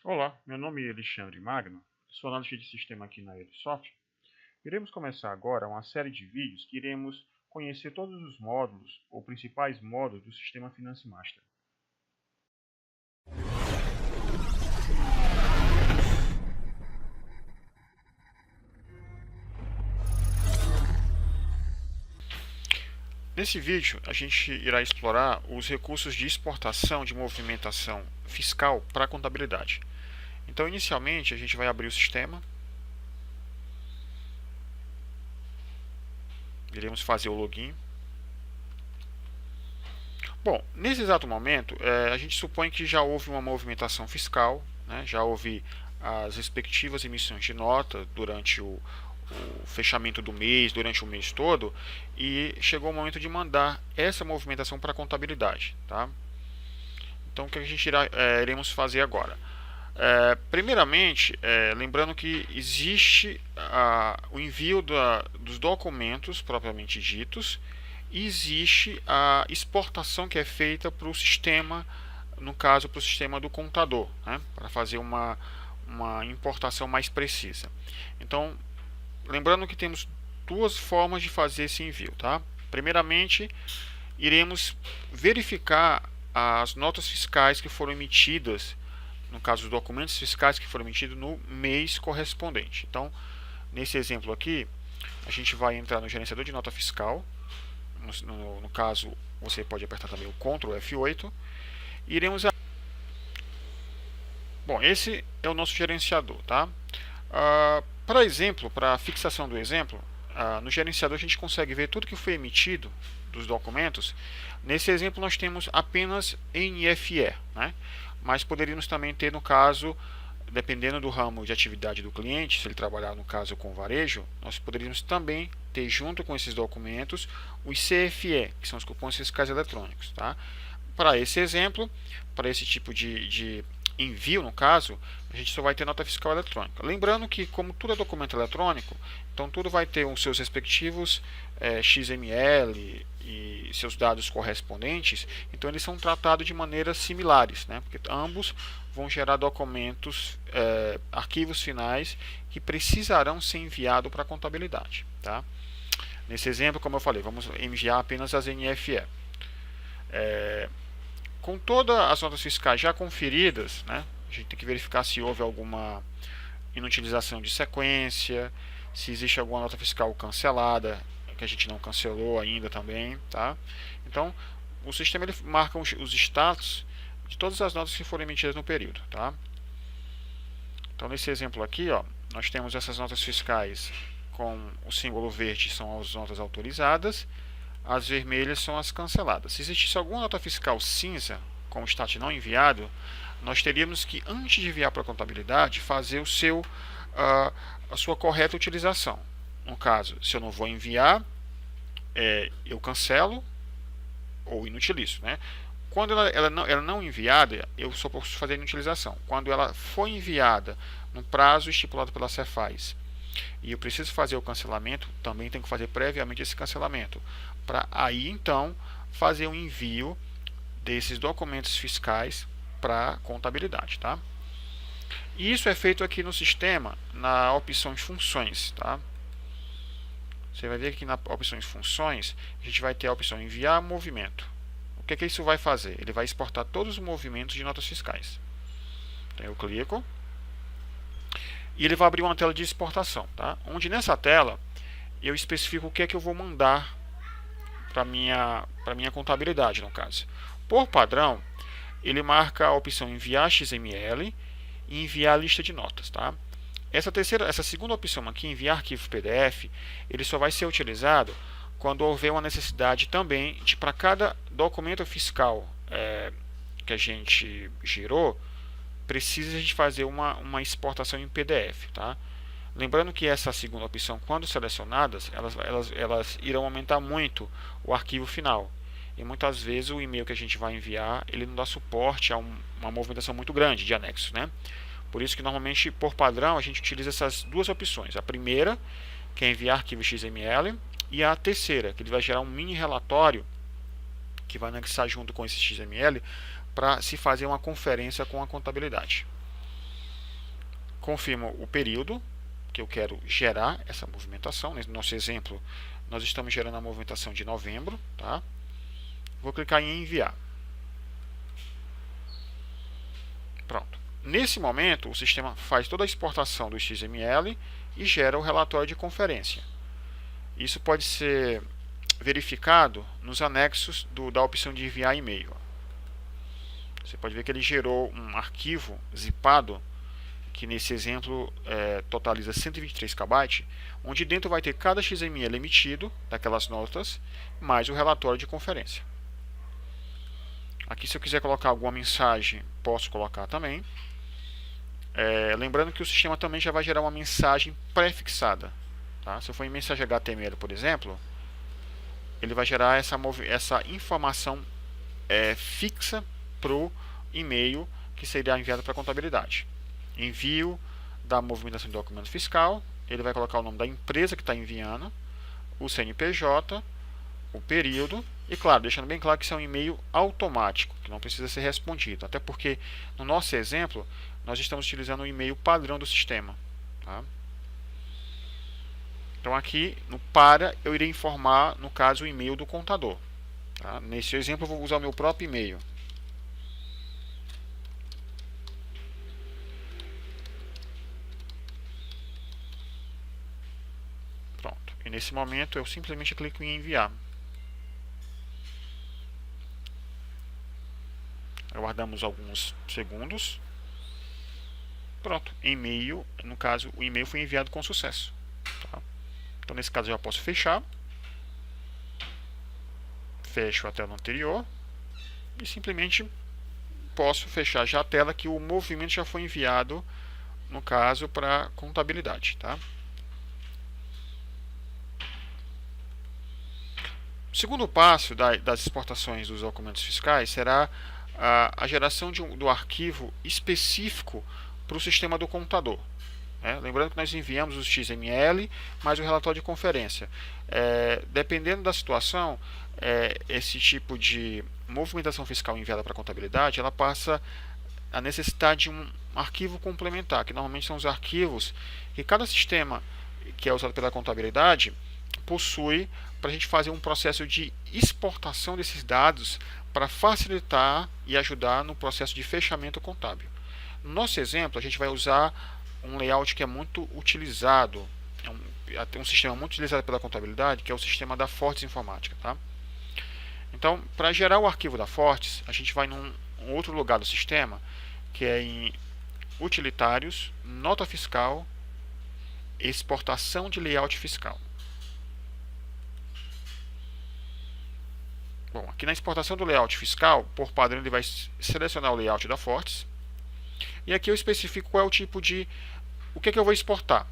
Olá, meu nome é Alexandre Magno, sou analista de sistema aqui na Elisoft. Iremos começar agora uma série de vídeos que iremos conhecer todos os módulos ou principais módulos do sistema Finance Master. Nesse vídeo, a gente irá explorar os recursos de exportação de movimentação fiscal para a contabilidade. Então, inicialmente, a gente vai abrir o sistema. Iremos fazer o login. Bom, nesse exato momento, a gente supõe que já houve uma movimentação fiscal, né? Já houve as respectivas emissões de nota durante o fechamento do mês, durante o mês todo, e chegou o momento de mandar essa movimentação para a contabilidade. Tá? Então, o que a gente iremos fazer agora? Primeiramente, lembrando que existe o envio dos documentos propriamente ditos, e existe a exportação que é feita para o sistema, no caso para o sistema do contador, né, para fazer uma importação mais precisa. Então, lembrando que temos duas formas de fazer esse envio. Tá? Primeiramente, iremos verificar as notas fiscais que foram emitidas, no caso dos documentos fiscais que foram emitidos no mês correspondente. Então, nesse exemplo aqui, a gente vai entrar no gerenciador de nota fiscal. No caso, você pode apertar também o Ctrl F8. E iremos. Bom, esse é o nosso gerenciador, tá? Para exemplo, para fixação do exemplo, no gerenciador a gente consegue ver tudo que foi emitido dos documentos. Nesse exemplo nós temos apenas NFE, né? Mas poderíamos também ter, no caso, dependendo do ramo de atividade do cliente, se ele trabalhar no caso com varejo, nós poderíamos também ter junto com esses documentos os CFE, que são os cupons fiscais eletrônicos. Tá? Para esse exemplo, para esse tipo de envio, no caso, a gente só vai ter nota fiscal eletrônica. Lembrando que, como tudo é documento eletrônico, então tudo vai ter os seus respectivos XML e seus dados correspondentes, então eles são tratados de maneiras similares, né? Porque ambos vão gerar documentos, arquivos finais que precisarão ser enviados para a contabilidade. Tá? Nesse exemplo, como eu falei, vamos enviar apenas as NFE. Com todas as notas fiscais já conferidas, né, a gente tem que verificar se houve alguma inutilização de sequência, se existe alguma nota fiscal cancelada, que a gente não cancelou ainda também. Tá? Então, o sistema ele marca os status de todas as notas que foram emitidas no período. Tá? Então, nesse exemplo aqui, ó, nós temos essas notas fiscais com o símbolo verde, são as notas autorizadas, as vermelhas são as canceladas. Se existisse alguma nota fiscal cinza, com o status não enviado, nós teríamos que, antes de enviar para a contabilidade, fazer a sua correta utilização. No caso, se eu não vou enviar, eu cancelo ou inutilizo. Né? Quando ela não é enviada, eu só posso fazer a inutilização. Quando ela foi enviada no prazo estipulado pela Cefaz e eu preciso fazer o cancelamento, também tenho que fazer previamente esse cancelamento, para aí então fazer o envio desses documentos fiscais para a contabilidade. Tá? E isso é feito aqui no sistema, na opção de funções. Tá? Você vai ver que na opção de funções, a gente vai ter a opção enviar movimento. O que isso vai fazer? Ele vai exportar todos os movimentos de notas fiscais. Então eu clico e ele vai abrir uma tela de exportação, tá? Onde nessa tela eu especifico o que é que eu vou mandar para minha contabilidade, no caso. Por padrão, ele marca a opção enviar XML e enviar lista de notas. Tá? Essa segunda opção aqui, enviar arquivo PDF, ele só vai ser utilizado quando houver uma necessidade também de, para cada documento fiscal que a gente gerou, precisa de fazer uma exportação em PDF. Tá? Lembrando que essa segunda opção, quando selecionadas, elas irão aumentar muito o arquivo final. E muitas vezes o e-mail que a gente vai enviar, ele não dá suporte a uma movimentação muito grande de anexos. Né? Por isso que normalmente, por padrão, a gente utiliza essas duas opções. A primeira, que é enviar arquivo XML, e a terceira, que ele vai gerar um mini relatório que vai anexar junto com esse XML para se fazer uma conferência com a contabilidade. confirmo o período que eu quero gerar essa movimentação. No nosso exemplo, nós estamos gerando a movimentação de novembro, tá? Vou clicar em enviar. Pronto. Nesse momento, o sistema faz toda a exportação do XML e gera o relatório de conferência. Isso pode ser verificado nos anexos da opção de enviar e-mail. Você pode ver que ele gerou um arquivo zipado, que nesse exemplo totaliza 123 KB, onde dentro vai ter cada XML emitido, daquelas notas, mais o relatório de conferência. Aqui, se eu quiser colocar alguma mensagem, posso colocar também. Lembrando que o sistema também já vai gerar uma mensagem pré-fixada. Tá? Se eu for em mensagem HTML, por exemplo, ele vai gerar essa informação fixa para o e-mail que seria enviado para a contabilidade. Envio da movimentação de documento fiscal, ele vai colocar o nome da empresa que está enviando, o CNPJ, o período e, claro, deixando bem claro que isso é um e-mail automático, que não precisa ser respondido, até porque no nosso exemplo nós estamos utilizando o e-mail padrão do sistema. Tá? Então aqui no para eu irei informar, no caso, o e-mail do contador. Tá? Nesse exemplo eu vou usar o meu próprio e-mail. Pronto. E nesse momento eu simplesmente clico em enviar. Aguardamos alguns segundos. Pronto, e-mail, no caso, o e-mail foi enviado com sucesso. Tá? Então, nesse caso, eu já posso fechar. Fecho a tela anterior. E simplesmente posso fechar já a tela que o movimento já foi enviado, no caso, para contabilidade. Tá? O segundo passo das exportações dos documentos fiscais será a geração do arquivo específico para o sistema do contador. Lembrando que nós enviamos o XML mais o relatório de conferência. Dependendo da situação, esse tipo de movimentação fiscal enviada para a contabilidade, ela passa a necessitar de um arquivo complementar, que normalmente são os arquivos que cada sistema que é usado pela contabilidade possui, para a gente fazer um processo de exportação desses dados para facilitar e ajudar no processo de fechamento contábil. No nosso exemplo, a gente vai usar um layout que é muito utilizado, um sistema muito utilizado pela contabilidade, que é o sistema da Fortes Informática. Tá? Então, para gerar o arquivo da Fortes, a gente vai num outro lugar do sistema, que é em Utilitários, Nota Fiscal, Exportação de Layout Fiscal. Bom, aqui na exportação do layout fiscal, por padrão ele vai selecionar o layout da Fortes. E aqui eu especifico qual é o tipo de... o que é que eu vou exportar.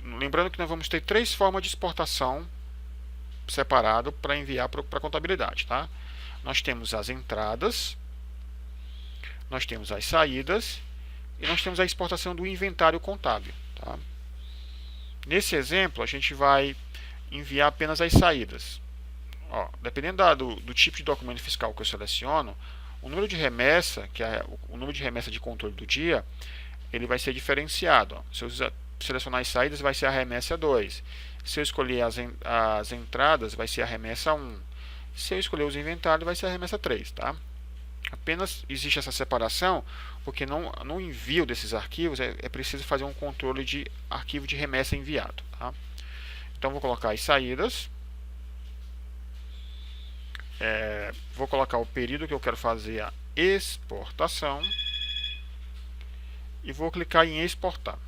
Lembrando que nós vamos ter 3 formas de exportação separado para enviar para a contabilidade. Tá? Nós temos as entradas, nós temos as saídas e nós temos a exportação do inventário contábil. Tá? Nesse exemplo, a gente vai enviar apenas as saídas. Dependendo do tipo de documento fiscal que eu seleciono, o número de remessa, que é o número de remessa de controle do dia, ele vai ser diferenciado. Se eu selecionar as saídas, vai ser a remessa 2. Se eu escolher as entradas, vai ser a remessa 1. Se eu escolher os inventários, vai ser a remessa 3. Tá? Apenas existe essa separação, porque no envio desses arquivos é preciso fazer um controle de arquivo de remessa enviado. Tá? Então, vou colocar as saídas. Vou colocar o período que eu quero fazer a exportação e vou clicar em exportar.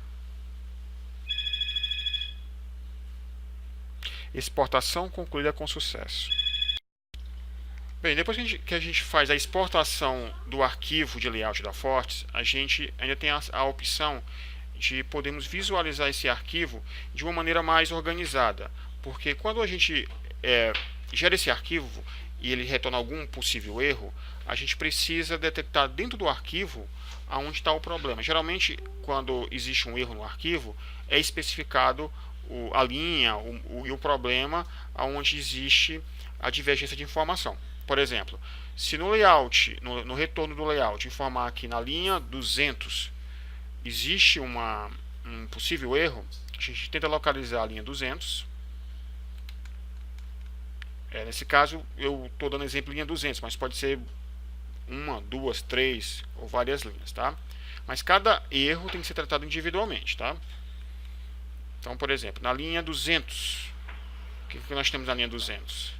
Exportação concluída com sucesso. Bem, depois que a gente faz a exportação do arquivo de layout da Fortes, a gente ainda tem a opção de podermos visualizar esse arquivo de uma maneira mais organizada, porque quando a gente gera esse arquivo e ele retorna algum possível erro, a gente precisa detectar dentro do arquivo aonde está o problema. Geralmente, quando existe um erro no arquivo, é especificado a linha e o problema aonde existe a divergência de informação. Por exemplo, se no layout, no retorno do layout, informar aqui na linha 200 existe um possível erro, a gente tenta localizar a linha 200. Nesse caso, eu estou dando exemplo linha 200, mas pode ser uma, duas, três ou várias linhas, tá? Mas cada erro tem que ser tratado individualmente, tá? Então, por exemplo, na linha 200, o que nós temos na linha 200?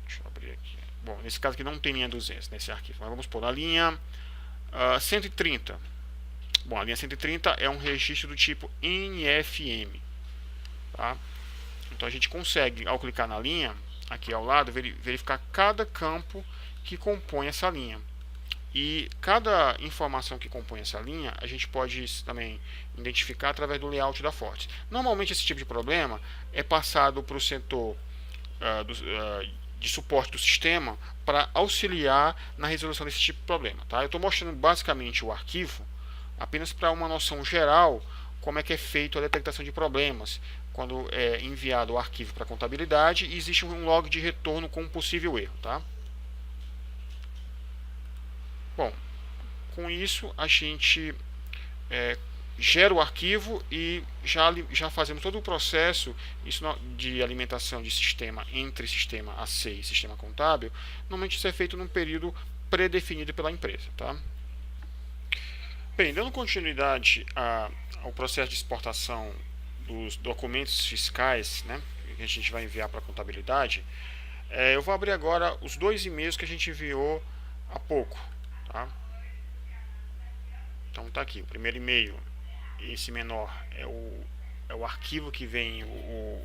Deixa eu abrir aqui. Bom, nesse caso aqui não tem linha 200 nesse arquivo, mas vamos pôr na linha 130. Bom, a linha 130 é um registro do tipo NFM, tá? Então a gente consegue, ao clicar na linha, aqui ao lado, verificar cada campo que compõe essa linha. E cada informação que compõe essa linha, a gente pode também identificar através do layout da Fortes. Normalmente esse tipo de problema é passado para o setor de suporte do sistema para auxiliar na resolução desse tipo de problema. Tá? Eu estou mostrando basicamente o arquivo apenas para uma noção geral como é que é feito a detectação de problemas quando é enviado o arquivo para a contabilidade e existe um log de retorno com um possível erro. Tá? Bom, com isso a gente gera o arquivo e já fazemos todo o processo de alimentação de sistema entre sistema AC e sistema contábil. Normalmente isso é feito num período pré-definido pela empresa. Tá? Bem, dando continuidade ao processo de exportação dos documentos fiscais, né, que a gente vai enviar para a contabilidade, eu vou abrir agora os dois e-mails que a gente enviou há pouco. Tá? Então tá aqui, o primeiro e-mail, esse menor, é o arquivo que vem o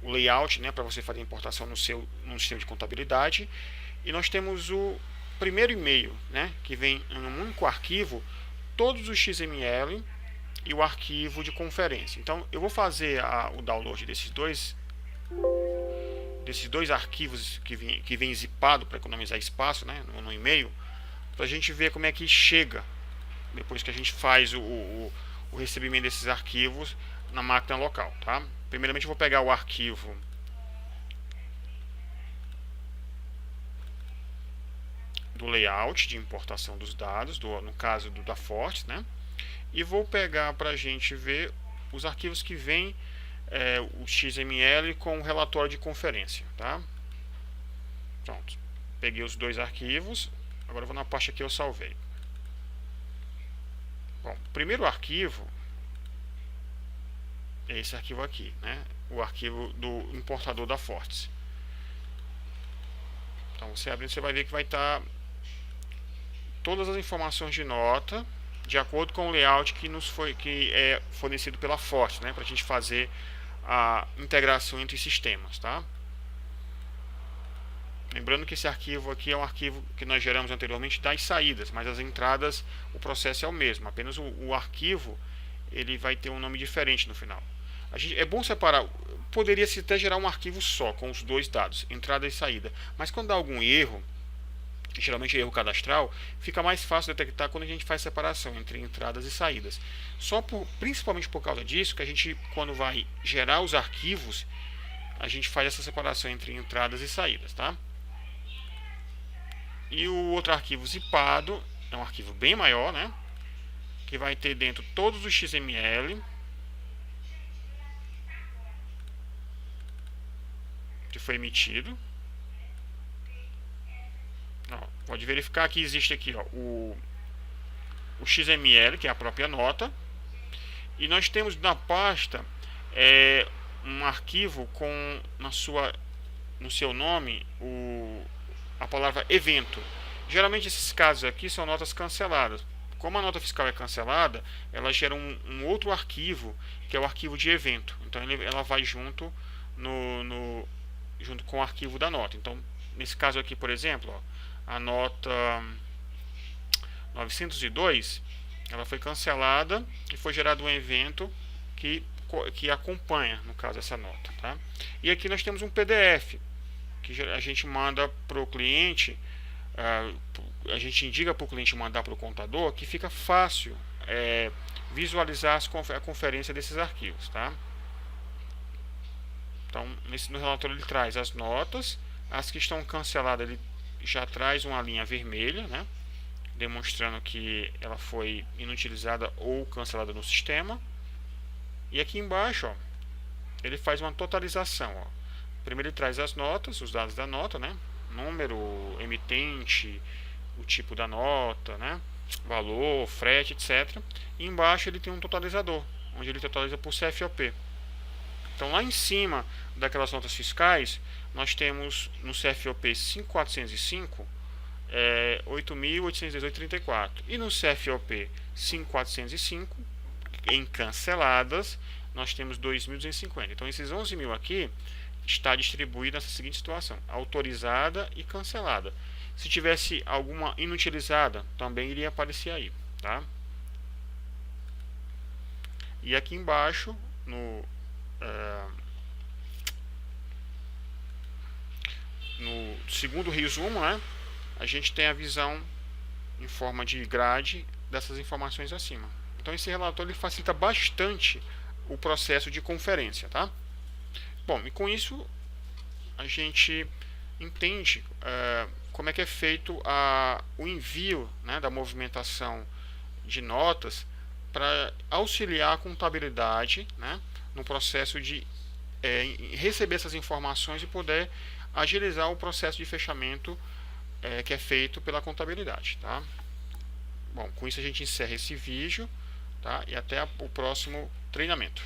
layout, né, para você fazer a importação no sistema de contabilidade. E nós temos o primeiro e-mail, né, que vem em um único arquivo todos os XML e o arquivo de conferência. Então eu vou fazer o download desses dois arquivos que vem zipado para economizar espaço, né, no e-mail, para a gente ver como é que chega depois que a gente faz o recebimento desses arquivos na máquina local. Tá? Primeiramente eu vou pegar o arquivo do layout de importação dos dados, no caso da Fortes, né? E vou pegar para a gente ver os arquivos que vêm o XML com o relatório de conferência. Tá? Pronto, peguei os dois arquivos, agora eu vou na pasta que eu salvei. Bom, o primeiro arquivo é esse arquivo aqui, né? O arquivo do importador da Fortes. Então você abrindo, você vai ver que vai estar todas as informações de nota de acordo com o layout que é fornecido pela Fortes, né? Para a gente fazer a integração entre sistemas, tá? Lembrando que esse arquivo aqui é um arquivo que nós geramos anteriormente das saídas, mas as entradas, o processo é o mesmo, apenas o arquivo ele vai ter um nome diferente no final. É bom separar, poderia-se até gerar um arquivo só, com os dois dados, entrada e saída, mas quando dá algum erro, geralmente erro cadastral, fica mais fácil detectar quando a gente faz separação entre entradas e saídas. Principalmente por causa disso, que a gente, quando vai gerar os arquivos, a gente faz essa separação entre entradas e saídas, tá? E o outro arquivo zipado é um arquivo bem maior, né? Que vai ter dentro todos os XML que foi emitido. Ó, pode verificar que existe aqui ó, o XML, que é a própria nota. E nós temos na pasta um arquivo com no seu nome a palavra evento. Geralmente esses casos aqui são notas canceladas. Como a nota fiscal é cancelada, ela gera um outro arquivo, que é o arquivo de evento. Então ela vai junto junto com o arquivo da nota. Então, nesse caso aqui, por exemplo, ó, a nota 902, ela foi cancelada e foi gerado um evento que acompanha, no caso, essa nota. Tá? E aqui nós temos um PDF, que a gente manda para o cliente, a gente indica para o cliente mandar para o contador, que fica fácil visualizar a conferência desses arquivos. Tá? Então, no relatório ele traz as notas, as que estão canceladas ele já traz uma linha vermelha, né, demonstrando que ela foi inutilizada ou cancelada no sistema. E aqui embaixo, ó, ele faz uma totalização. Ó. Primeiro ele traz as notas, os dados da nota, né, número, emitente, o tipo da nota, né, valor, frete, etc. E embaixo ele tem um totalizador, onde ele totaliza por CFOP. Então lá em cima daquelas notas fiscais, nós temos no CFOP 5405 8.818,34 e no CFOP 5405 em canceladas nós temos 2.250. Então esses 11.000 aqui está distribuído nessa seguinte situação: autorizada e cancelada. Se tivesse alguma inutilizada, também iria aparecer aí, tá? E aqui embaixo no segundo resumo, né, a gente tem a visão em forma de grade dessas informações acima. Então esse relatório ele facilita bastante o processo de conferência, tá? Bom, e com isso a gente entende como é que é feito o envio, né, da movimentação de notas para auxiliar a contabilidade, né, no processo de receber essas informações e poder agilizar o processo de fechamento que é feito pela contabilidade, tá? Bom, com isso a gente encerra esse vídeo, tá? E até o próximo treinamento.